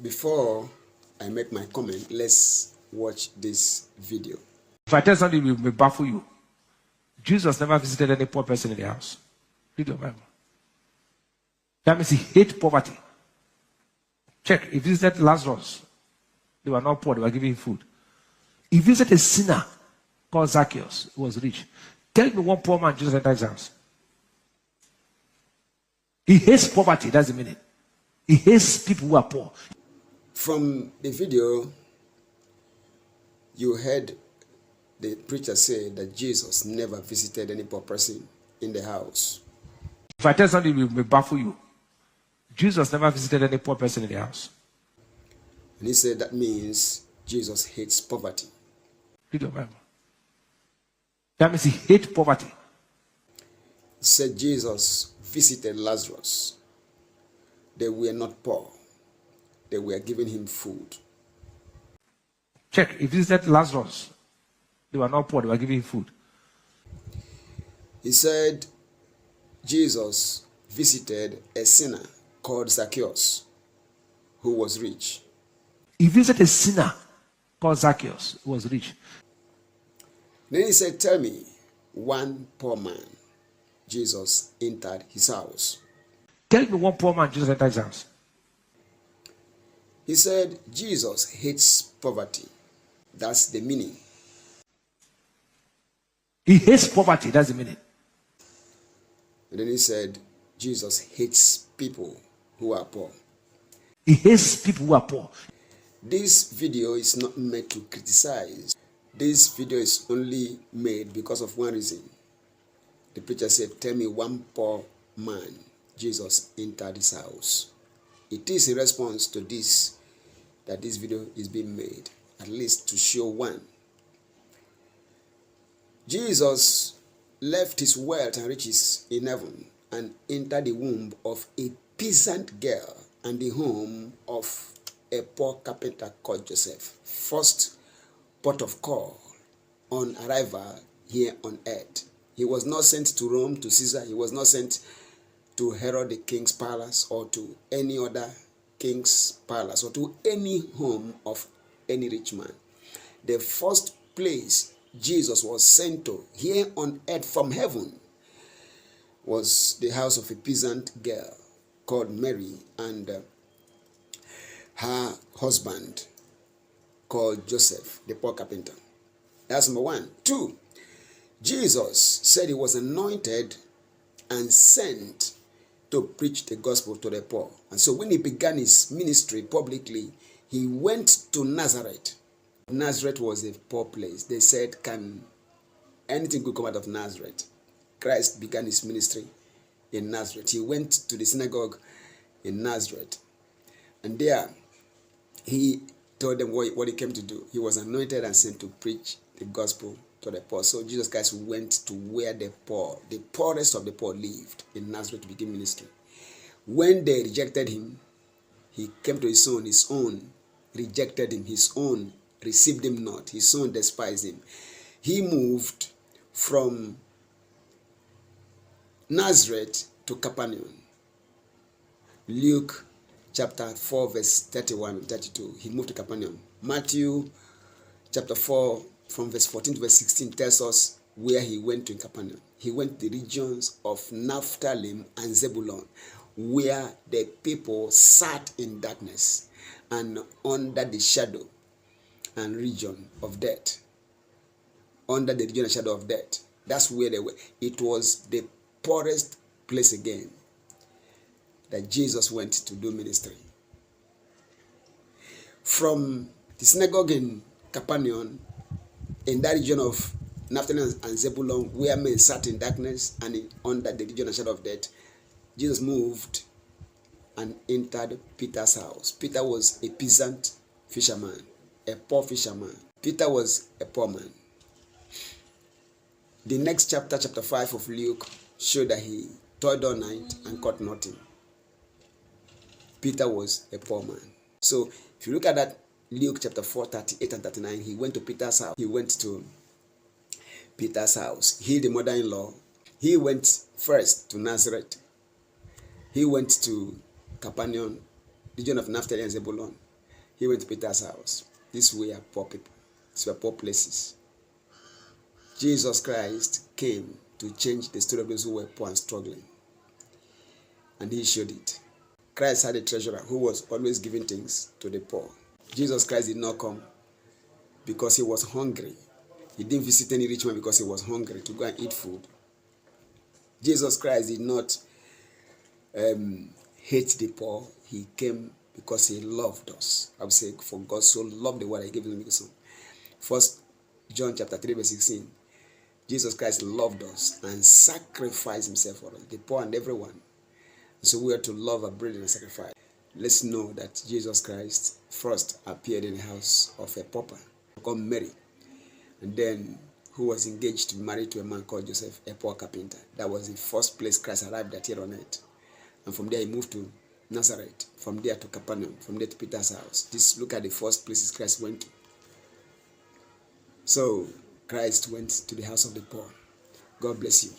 Before I make my comment, let's watch this video. If I tell something, it will baffle you. Jesus never visited any poor person in the house. Read your Bible. That means he hates poverty. Check. He visited Lazarus. They were not poor, they were giving him food. He visited a sinner called Zacchaeus, who was rich. Tell me one poor man Jesus entered his house. He hates poverty, that's the meaning. He hates people who are poor. From the video, you heard the preacher say that Jesus never visited any poor person in the house. If I tell something, it will baffle you. Jesus never visited any poor person in the house. And he said that means Jesus hates poverty. Read your Bible. That means he hates poverty. He said Jesus visited Lazarus. They were not poor. They were giving him food. Check. He visited Lazarus. They were not poor, they were giving him food. He said Jesus visited a sinner called Zacchaeus, who was rich. He visited a sinner called Zacchaeus, who was rich. Then he said, tell me, one poor man, Jesus entered his house. Tell me one poor man Jesus entered his house. He said, Jesus hates poverty. That's the meaning. He hates poverty, that's the meaning. And then he said, Jesus hates people who are poor. He hates people who are poor. This video is not meant to criticize. This video is only made because of one reason. The preacher said, tell me one poor man, Jesus entered his house. It is in response to this that this video is being made, at least to show one. Jesus left his wealth and riches in heaven and entered the womb of a peasant girl and the home of a poor carpenter called Joseph. First port of call on arrival here on earth. He was not sent to Rome, to Caesar. He was not sent to Herod the king's palace or to any other king's palace or to any home of any rich man. The first place Jesus was sent to here on earth from heaven was the house of a peasant girl called Mary and her husband called Joseph, the poor carpenter. That's number one. Two, Jesus said he was anointed and sent to preach the gospel to the poor. And so when he began his ministry publicly, he went to Nazareth. Nazareth was a poor place. They said, can anything good come out of Nazareth? Christ began his ministry in Nazareth. He went to the synagogue in Nazareth. And there, he told them what he came to do. He was anointed and sent to preach the gospel to the poor. So Jesus Christ went to where the poor, the poorest of the poor, lived in Nazareth to begin ministry. When they rejected him, he came to his own rejected him, his own received him not, his own despised him. He moved from Nazareth to Capernaum. Luke chapter 4 verse 31 and 32. He moved to Capernaum. Matthew chapter 4 from verse 14 to verse 16 tells us where he went to in Capernaum. He went to the regions of Naphtali and Zebulun, where the people sat in darkness and under the shadow and region of death. Under the region and shadow of death. That's where they were. It was the poorest place again that Jesus went to do ministry. From the synagogue in Capernaum, in that region of Naphtali and Zebulun, where men sat in darkness and under the region and shadow of death, Jesus moved and entered Peter's house. Peter was a peasant fisherman, a poor fisherman. Peter was a poor man. The next chapter, chapter 5 of Luke, showed that he toiled all night and caught nothing. Peter was a poor man. So if you look at that, Luke chapter 4, 38 and 39, he went to Peter's house. He went to Peter's house. He, the mother-in-law, he went first to Nazareth. He went to Capernaum, region of Naphtali and Zebulun. He went to Peter's house. These were poor people. These were poor places. Jesus Christ came to change the story of those who were poor and struggling. And he showed it. Christ had a treasurer who was always giving things to the poor. Jesus Christ did not come because he was hungry. He didn't visit any rich man because he was hungry to go and eat food. Jesus Christ did not hate the poor. He came because he loved us. I would say, for God so loved the world, he gave his only son. First John chapter 3 verse 16. Jesus Christ loved us and sacrificed himself for us, the poor and everyone. So we are to love our brethren and sacrifice. Let's know that Jesus Christ first appeared in the house of a pauper called Mary, and then who was engaged to be married to a man called Joseph, a poor carpenter. That was the first place Christ arrived at here on earth. And from there he moved to Nazareth, from there to Capernaum, from there to Peter's house. Look at the first places Christ went to. So Christ went to the house of the poor. God bless you.